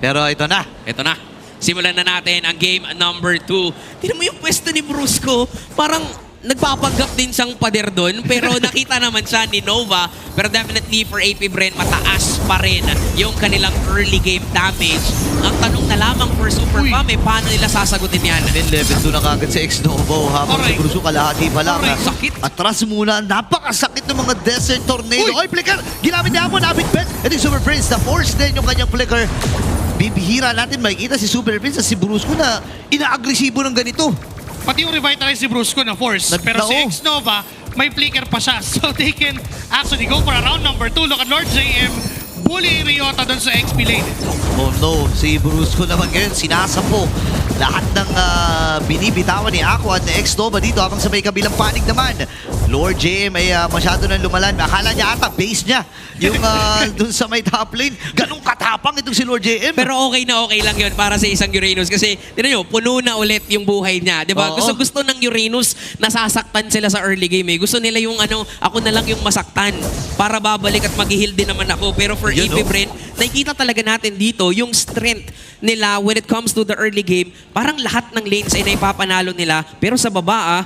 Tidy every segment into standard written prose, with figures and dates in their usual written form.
Pero ito na. Ito na. Simulan na natin ang game number 2. Tignan mo yung pwesto ni Brusco. Parang nagpapanggap din siyang pader doon. Pero nakita naman siya ni Nova. Pero definitely for AP Bren, mataas pa rin yung kanilang early game damage. Ang tanong na lamang for Super Fam, paano nila sasagutin yan? Then level 2 na kagad sa X-Novo habang si Bruso kalahati pa lang. Sakit. Atras muna, napakasakit ng mga Desert Tornado. Oy, flicker! Ginamit niya mo, nabit bet. Ito yung Super Prince, na-force din yung kanyang flicker. Bibihira natin makikita si Super Prince at si Brusco na inaagresibo ng ganito. Pati yung revitalize si Brusco na force. Pero si X-Nova, may flicker pa siya. So they can actually go for a round number 2. Look at Lord JM. Bully Ryota doon sa XP lane. Oh no, si Brusco naman ngayon sinasapo lahat ng binibitawan ni Aqua at ni X-Nova dito habang sa may kabilang panig naman. Lord JM ay masyado nang lumalan. Akala niya ata base niya yung dun sa may top lane. Ganong katapang itong si Lord JM. Pero okay na okay lang yun para sa isang Uranus kasi tignan nyo, puno na ulit yung buhay niya. Diba? Gusto ng Uranus, nasasaktan sila sa early game eh. Gusto nila yung ako na lang yung masaktan para babalik at mag-heal din naman ako. Pero for AP Bren, nakikita talaga natin dito yung strength nila when it comes to the early game. Parang lahat ng lanes ay naipapanalo nila. Pero sa baba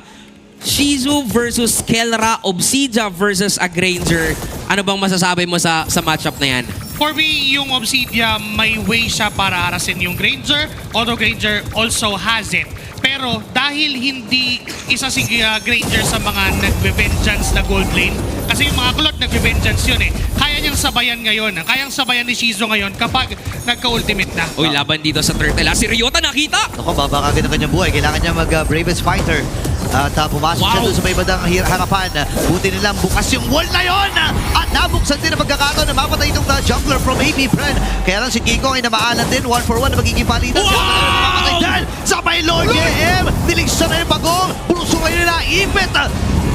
Shizu versus Kelra, Obsidia versus a Granger. Ano bang masasabi mo sa matchup na yan? For me, yung Obsidia, may way siya para harasin yung Granger. Although Granger also has it. Pero dahil hindi isa si Granger sa mga nagbe-vengeance na gold lane, kasi yung mga kulot nagbe-vengeance yun eh. Kaya niyang sabayan ngayon. Kayang sabayan ni Shizu ngayon kapag nagka-ultimate na. Uy, laban dito sa Turtle. Si Ryota nakita! Ako, babakagin ang kanyang buhay. Kailangan niya mag-Bravest Fighter. At pumasok siya doon sa may bandang harapan. Buti nilang bukas yung wall na yon. At nabuksan din ang pagkakataon na mapatay itong jungler from AP Bren. Kaya lang si Kiko ay namaalan din. 1-for-1 na magiging palitan. Mapatay din sa may Lord JM. Niligsan na yung bagong. Bruso ngayon nila. Ipit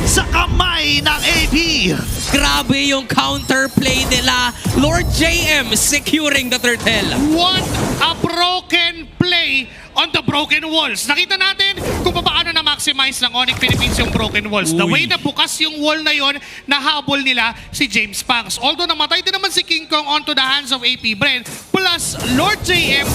sa kamay ng AP. Grabe yung counterplay nila. Lord JM securing the Turtle. What a broken play on the broken walls. Nakita natin kung paano na-maximize ng Onyx Philippines yung broken walls. The way na bukas yung wall na yon, nahabol nila si James Pangs. Although namatay din naman si King Kong onto the hands of AP Bren. Plus, Lord JM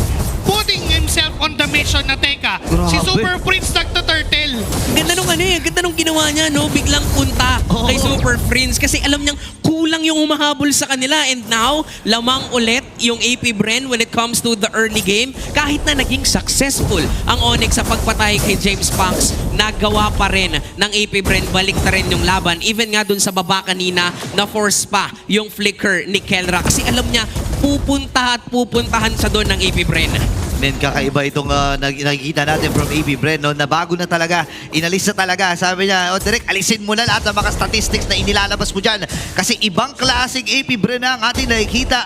putting himself on the mission na teka. Si Super Prince nagta-turtle. Ganda nung ganda nung ginawa niya, no? Biglang punta kay Super Prince kasi alam niyang kulang yung humahabol sa kanila and now, lamang ulit yung AP Bren when it comes to the early game. Kahit na naging successful ang Onyx sa pagpatay kay James Pangs, nagawa pa rin ng AP Bren, balik na rin yung laban. Even nga dun sa baba kanina, na-force pa yung flicker ni Kelra kasi alam niya, pupuntahan siya doon ng AP Bren. Men, kakaiba itong nakikita natin from AP Bren, no? Na bago na talaga, inalis na talaga. Sabi niya, direct, alisin mo na lahat ng mga statistics na inilalabas mo dyan. Kasi ibang klaseng AP Bren na ang ating nakikita.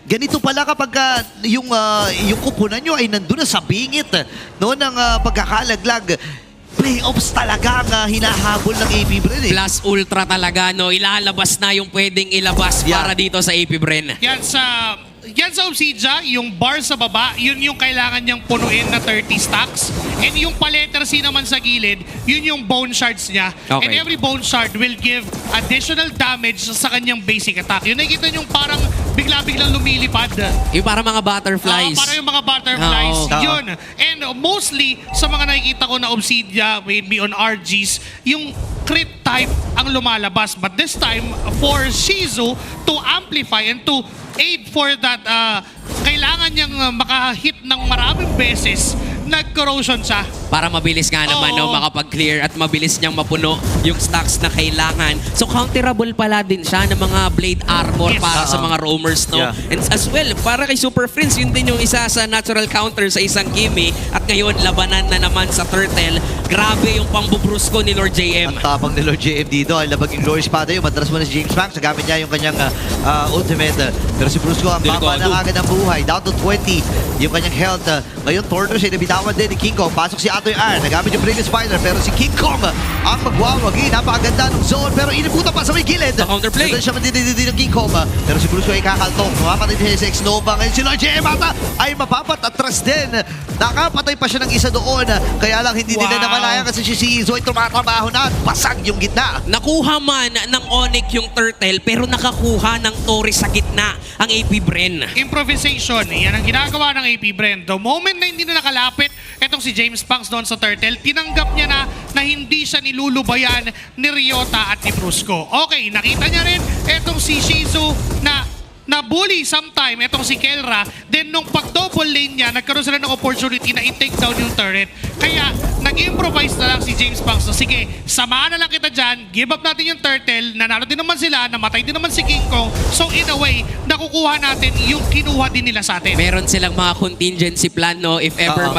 Ganito pala kapag yung kupunan nyo ay nandun na sa bingit, no? Ng pagkakalaglag. Playoffs talaga ang hinahabol ng AP Bren eh. Plus ultra talaga, no? Ilalabas na yung pwedeng ilabas para dito sa AP Bren. Yan sa Obsidia, yung bar sa baba, yun yung kailangan niyang punuin na 30 stacks. And yung paletter C naman sa gilid, yun yung bone shards niya. Okay. And every bone shard will give additional damage sa kanyang basic attack. Yun nakikita niyong parang bigla-biglang lumilipad. Yung para mga butterflies. Para yung mga butterflies. Yun. And mostly, sa mga nakikita ko na Obsidia, maybe on RGs, yung crit type ang lumalabas. But this time, for Shizu to amplify and to aid for that, kailangan niyang makahit ng maraming beses, nag-corrosion siya. Para mabilis nga naman, no, makapag-clear at mabilis niyang mapuno yung stocks na kailangan. So counterable pala din siya ng mga blade armor para sa mga roamers, no? And as well, para kay Super Prince, yun din yung isa sa natural counter sa isang game. At ngayon, labanan na naman sa Turtle. Grabe yung pangbubrusco ni Lord JM. Ang tapang ni Lord JM dito ay labaging Glorious Espada yung madras mo na si James Pangs. Nagamit niya yung kanyang ultimate. Pero si Brusco ang baba na agad ng buhay. Down to 20 yung kanyang health. Ngayon, Tortoise ay nabitawan din ni King Kong. Pasok si Atoy R. Nagamit yung Bravest Fighter. Pero si King Kong ang magwawagi. Napakaganda ng zone pero iniputan pa sa may gilid. The counterplay. Ito siya matitindi ng King Kong. Pero si Bruce ay kakaltong. Mapapatay niya si X-Nova. Ngayon si Lord JM ata ay mapapatatras din. Nakapatay pa siya ng isa doon. Kaya lang hindi nila namalaya kasi si Shizu ay tumatrabaho na at basag yung gitna. Nakuha man ng Onyx yung turtle pero nakakuha ng Torres sa gitna ang AP Bren. Improvisation, yan ang ginagawa ng AP Bren. The moment na hindi na nakalapit etong si James Punks doon sa turtle, tinanggap niya na hindi siya nilulubayan ni Ryota at ni Brusco. Okay, nakita niya rin etong si Shizu na bully sometime etong si Kelra. Then nung pag-double lane niya, nagkaroon sila ng opportunity na i-take down yung turret. Kaya nag-improvise na lang si James Punks. So sige, samahan na lang kita dyan, give up natin yung turtle, nanalo din naman sila, namatay din naman si King Kong. So in a way, nakukuha natin yung kinuha din nila sa atin. Meron silang mga contingency plan, no? If ever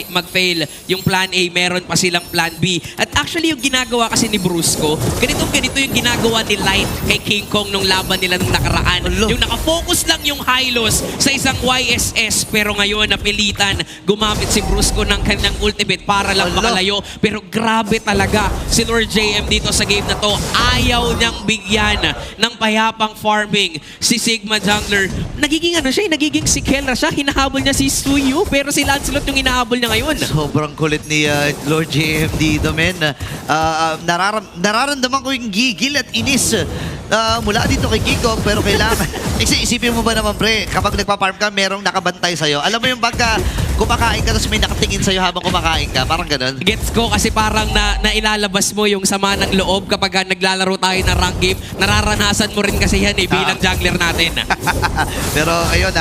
mag-fail yung plan A, meron pa silang plan B. At actually, yung ginagawa kasi ni Brusco, ganito yung ginagawa ni Light kay King Kong nung laban nila nung nakaraan. Alo. Yung nakafocus lang yung Hylos sa isang YSS, pero ngayon napilitan gumamit si Brusco ng kanyang ultimate para lang Alo. makalayo. Pero grabe talaga si Lord JM dito sa game na to. Ayaw niyang bigyan ng payapang farming si Sigma Jungler. Nagiging nagiging si Kelra siya. Hinahabol niya si Suyu, pero si Lancelot yung hinahabol niya ngayon. Sobrang kulit ni Lord JM dito, men. Nararamdaman ko yung gigil at inis mula dito kay King Kong, pero kailangan. Kasi isipin mo ba naman, pre, kapag nagpa-farm ka, merong nakabantay sa'yo. Alam mo yung pagka kumakain ka tapos may nakatingin sa'yo habang kumakain ka, parang ganun. Gets ko kasi parang nailalabas mo yung sama ng loob kapag naglalaro tayo ng rank game. Nararanasan mo rin kasi yan bilang jungler natin. Pero ayun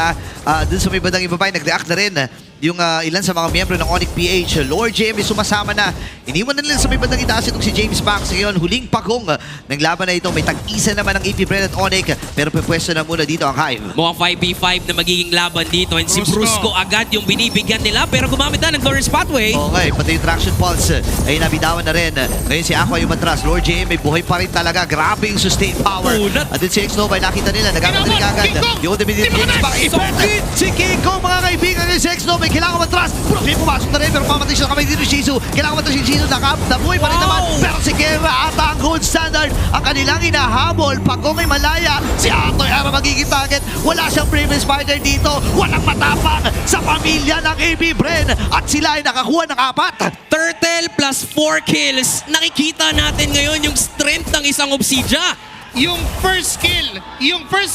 dun sa may bandang ibabay, nag-react na rin yung ilan sa mga miyembro ng Onyx PH. Lord JM ay sumasama na. Iniwan na nila sa may bandang itaas itong si James Punks. Ngayon, huling pagong ng laban na ito. May tag-isa naman ng AP Bren at Onyx. Pero pwesto na muna dito ang Hive. Mukhang 5v5 na magiging laban dito. And si Brusco. Brusco agad yung binibigyan nila pero gumamit na ng Glorious Pathway. Okay, pati yung traction pulse ay nabitawan na rin. Ngayon si Aqua yung matras. Lord JM may buhay pa rin talaga. Grabe yung sustain power. Unat. At din si X-Nova ay nakita nila. Nagamit na rin King agad. Kong! Yung ultimate Di ba James na- Punks. Iperte si King Kong, mga kaibigan. Ngayon si X-Nova ay kailangan matras. Bruce, pumasok na rin pero pamatay siya kamay dito si Shizu. Kailangan matras si Shizu. Nabuhay pa rin naman. Pero si Kera at ang gold standard ang kanilang inahabol. Pagong ay malaya. Si Atoy Ara magiging target. Wala siyang Brave Spider dito. Walang matapang sa pamilya ng AB Bren. At sila ay nakakuha ng 4. Turtle plus 4 kills. Nakikita natin ngayon yung strength ng isang Obsidia. Yung first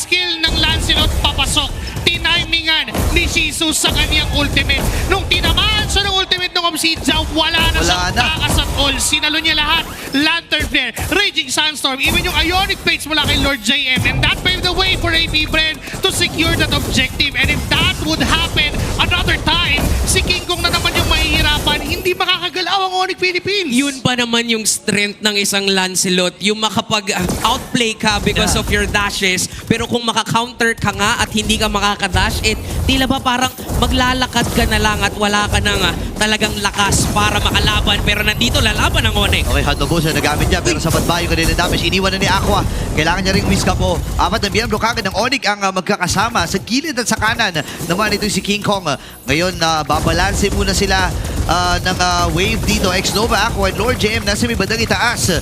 kill ng Lancelot papasok. Tinimingan ni Shizu sa kanyang ultimate. Nung tinamaan siya ng ultimate ng Obsidia, wala na siyang na. takas at all. Sinalo niya lahat. Lantern Flare, Raging Sandstorm, even yung Ionic Fates mula kay Lord JM. And that paved the way for AP Bren to secure that objective. And if that would happen another time, si King Kong na naman yung mahihirapan, hindi makakagalaw ang Onyx Philippines. Yun pa naman yung strength ng isang Lancelot. Yung makapag-outplay ka because of your dashes. Pero kung maka-counter ka nga at hindi ka makakadash, tila ba parang maglalakad ka na lang at wala ka nang talagang lakas para makalaban. Pero nandito lalaban ang Onyx. Okay, Handobo siya nagamit niya pero sapat ba yung kanina damage? Iniwan na ni Aqua. Kailangan niya ring whiska po. 4 na miyembro kagad ng Onyx ang magkakasama sa gilid at sa kanan. Naman ito si King Kong. Ngayon, babalanse muna sila ng wave dito. X-Nova, Aqua, and Lord JM nasa may bandang itaas.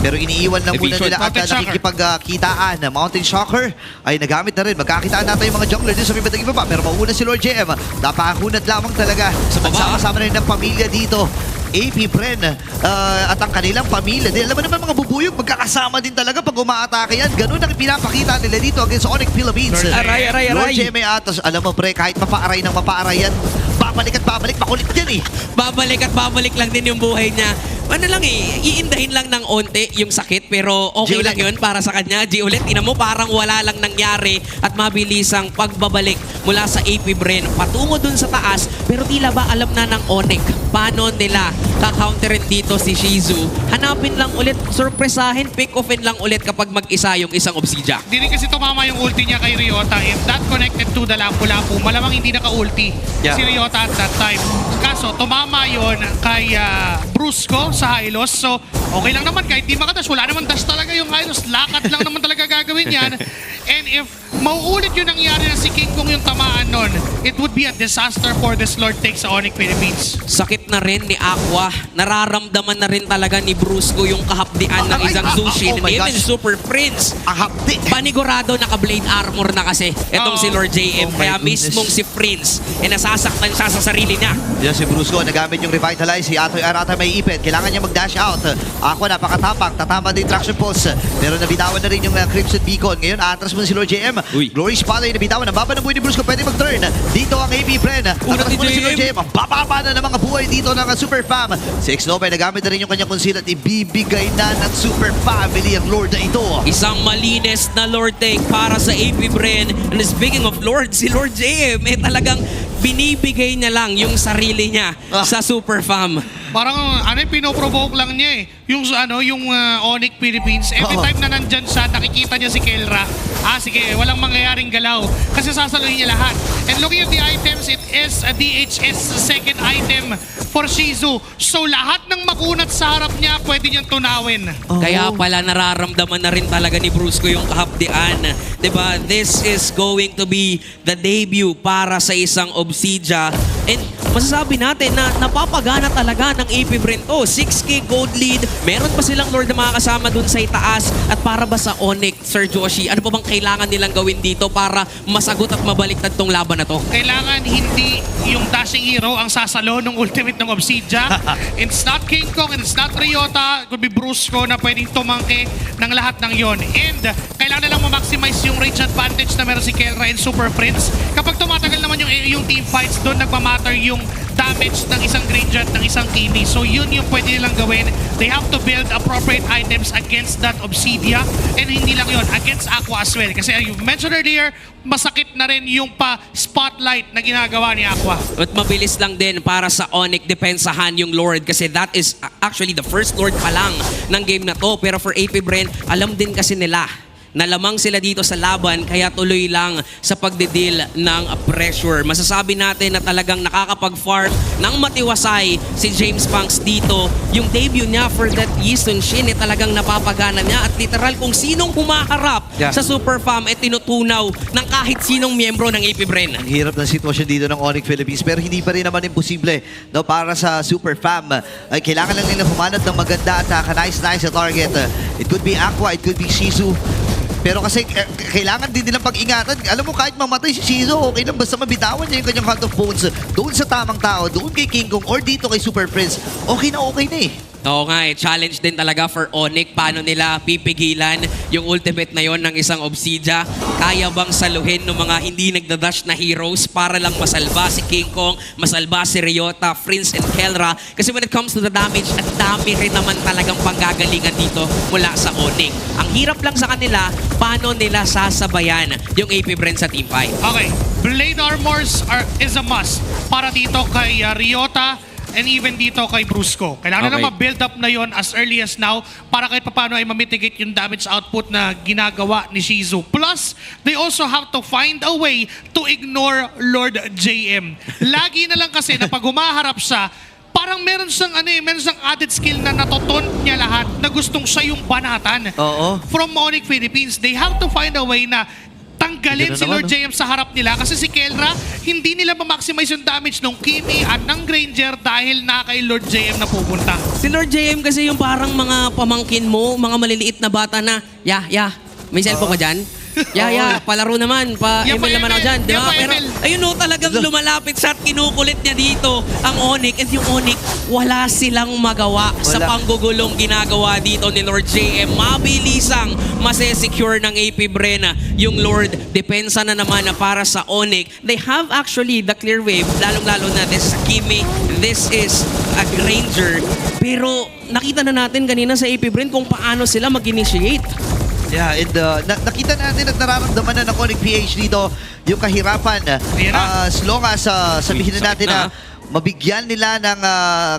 Pero iniiwan lang muna Eviction, nila at Mountain Shocker. nakikipagkitaan. Mountain Shocker ay nagamit na rin. Magkakitaan natin yung mga jungler din sa may bandang ibaba. Pero mauna si Lord JM. Napakahunat lamang talaga. Sa At baba. sama-sama na rin ng pamilya dito. AP Bren at ang kanilang pamilya. Alam mo naman mga bubuyog, magkakasama din talaga pag umaatake yan. Ganun ang pinapakita nila dito against Onyx Philippines. Aray. Lord JM atos, alam mo pre, kahit mapaaray ng mapaaray yan, babalik at babalik, makulit yan eh. Babalik at babalik lang din yung buhay niya. Ano lang iindahin lang ng onte yung sakit pero okay G lang yun para sa kanya. G ulit, ina mo parang wala lang nangyari at mabilisang pagbabalik mula sa AP Bren patungo dun sa taas pero tila ba alam na ng Onyx paano nila kakounterin dito si Shizu. Hanapin lang ulit, surpresahin, pick-offin lang ulit kapag mag-isa yung isang Obsidia. Di rin kasi tumama yung ulti niya kay Ryota. If that connected to the Lapu-Lapu, malamang hindi naka-ulti Yeah. si Ryota at that time. Kaso, tumama yon kay Brusco sa Hylos. So, okay lang naman kahit di makadash. Wala naman dash talaga yung Hylos. Lakat lang naman talaga gagawin yan. And if mauulit yung nangyari na si King Kong yung tamaan nun, it would be a disaster for this Lord Take sa Onyx Philippines. Sakit na rin ni Aqua. Nararamdaman na rin talaga ni Brusco yung kahapdian ng isang Zushin. oh my Even gosh. Super Prince. Ang hapdi. Panigurado naka-blade armor na kasi itong si Lord JM. Oh my Kaya goodness. mismong si Prince, nasasaktan siya sa sarili niya. Yan si Brusco, nagamit yung Revitalize. Si Atoy Arata may ipit. Kailangan niya mag-dash out. Ako napakatapang. Tatama din traction pulse. Pero nabitawan na rin yung Crimson Beacon. Ngayon, atras mo na si Lord JM. Uy. Glory Spotlight yung nabitawan. Ang baba ng buhay ni Brusco. Pwede mag-turn. Dito ang AP Bren. Una Atras ni mo na si Lord JM. JM. Ang bababa na ng mga buhay dito ng Super Fam. Si X-Nova nagamit na rin yung kanyang conceal at ibibigay na ng Super Family ang Lord na ito. Isang malinis na Lord take para sa AP Bren. And speaking of Lord, si Lord JM talagang binibigay niya lang yung sarili niya sa Super Fam. Parang pinoprovoke lang niya eh. Yung Onyx Philippines, every Oo. time na nandyan siya, nakikita niya si Kelra. Sige, walang mangyayaring galaw. Kasi sasaluhin niya lahat. And looking at the items, it is a DHS second item for Shizu. So lahat ng makunat sa harap niya, pwede niyang tunawin. Kaya pala nararamdaman na rin talaga ni Brusco yung kahapdian. 'Di ba? This is going to be the debut para sa isang Obsidia. And masasabi natin na napapagana talaga ng AP Bren to. 6K gold lead. Meron pa silang Lord na makakasama dun sa itaas. At para ba sa Onyx, Sir Joshi, ano pa bang kailangan nilang gawin dito para masagot at mabaliktad tong laban na to? Kailangan hindi yung dashing hero ang sasalo ng ultimate ng Obsidia. It's not King Kong and it's not Ryota. It could be Brusco na pwedeng tumangke ng lahat ng yon. And kailangan nilang ma-maximize yung range advantage na meron si Kelra and Super Prince. Kapag tumatagal naman yung team fights, doon nagmamatter yung damage ng isang Granjat, ng isang Kimi. So yun yung pwede nilang gawin. They have to build appropriate items against that Obsidia. And hindi lang yun, against Aqua as well. Kasi you mentioned earlier, masakit na rin yung pa-spotlight na ginagawa ni Aqua. At mabilis lang din para sa Onyx depensahan yung Lord kasi that is actually the first Lord pa lang ng game na to. Pero for AP Bren, alam din kasi nila na lamang sila dito sa laban kaya tuloy lang sa pagdidil ng pressure. Masasabi natin na talagang nakakapag-farm ng matiwasay si James Punks dito. Yung debut niya for that Yisung Shin talagang napapagana niya at literal kung sinong humaharap sa Super Fam tinutunaw ng kahit sinong miyembro ng AP Bren. Ang hirap ng sitwasyon dito ng Onyx Philippines pero hindi pa rin naman imposible no, para sa Super Fam. Ay, kailangan lang nila pumanat ng maganda at nice sa target. It could be Aqua, it could be Shizu. Pero kasi kailangan din nilang pag-ingatan. Alam mo, kahit mamatay si Shizu, okay lang. Basta mabitawan niya yung kanyang Heart of Bones doon sa tamang tao, doon kay King Kong or dito kay Super Prince. Okay na eh. Oo nga challenge din talaga for Onyx. Paano nila pipigilan yung ultimate na yon ng isang Obsidia? Kaya bang saluhin ng mga hindi nagdadash na heroes para lang masalba si King Kong, masalba si Ryota, Prince and Kelra? Kasi when it comes to the damage, at dami rin naman talagang panggagalingan dito mula sa Onyx. Ang hirap lang sa kanila, paano nila sasabayan yung AP Bren sa team fight? Okay, Blade Armors is a must para dito kay Ryota and even dito kay Brusco. Kailangan na ma-build up na yon as early as now para kahit paano ay ma-mitigate yung damage output na ginagawa ni Shizu. Plus, they also have to find a way to ignore Lord JM. Lagi na lang kasi na pag humaharap siya, parang meron siyang added skill na natutunan niya lahat na gustong siya yung banatan. Oo. From Onyx Philippines, they have to find a way na tanggalin Ganun si naman, Lord JM sa harap nila kasi si Kelra, hindi nila ma-maximize yung damage ng Kimi at ng Granger dahil na kay Lord JM na pupunta. Si Lord JM kasi yung parang mga pamangkin mo, mga maliliit na bata na, may cellphone ka dyan? Palaro naman, pa-email naman ako dyan. Di ba? Pero ayun talagang lumalapit siya at kinukulit niya dito ang Onyx. And yung Onyx, wala silang magawa sa panggugulong ginagawa dito ni Lord JM. Mabilisang masesecure ng AP Bren yung Lord. Depensa na naman na para sa Onyx. They have actually the clear wave, lalong-lalo na this is Kimi, this is a Granger. Pero nakita na natin kanina sa AP Bren kung paano sila mag-initiate. Yeah, and nakita natin at nararamdaman na ng Onyx PH dito yung kahirapan. As long as sabihin na natin na mabigyan nila ng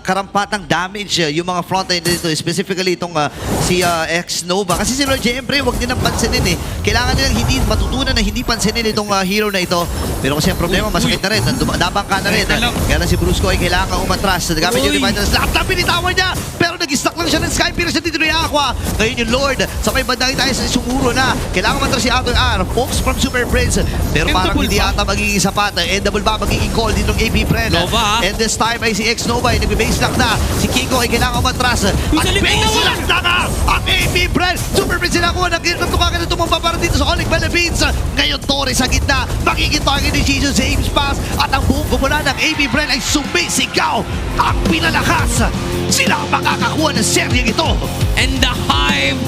karampatang damage yung mga frontline dito, specifically itong si X-Nova. Kasi si Lord JM, wag nilang pansinin eh. Kailangan nilang matutunan na hindi pansinin itong hero na ito. Pero kasi ang problema, masakit na rin. Dabang ka na rin. Kaya na si Brusco ay kailangan umatras. Nagamit yung Revitals. Lahat na pinitawan niya! Pero nag-stuck lang siya ng Sky Pierce dito ni Aqua. Ngayon yung Lord. Sa may bandang tayo sa sumuro na. Kailangan matras si Atoy R. Folks from Super Prince. Pero parang hindi ata magiging sapat. Double ba magiging call dito ng AP Bren. Nova. And this time ay si X-Nova ay nagbe-base lock na. Si Kiko ay kailangan matras. At Sa likod! base lock na nga ang AP Bren. Super Prince sila kuha ng natukakan na tumumpa para dito sa Onyx Philippines. Ngayon Torres sa gitna. Makikita ang initiation sa Ames Pass. At ang buong kumuna ng AP Bren ay sumisigaw. Ang pinalakas. Sila ang makakakuha ng seryeng ito. And the Hive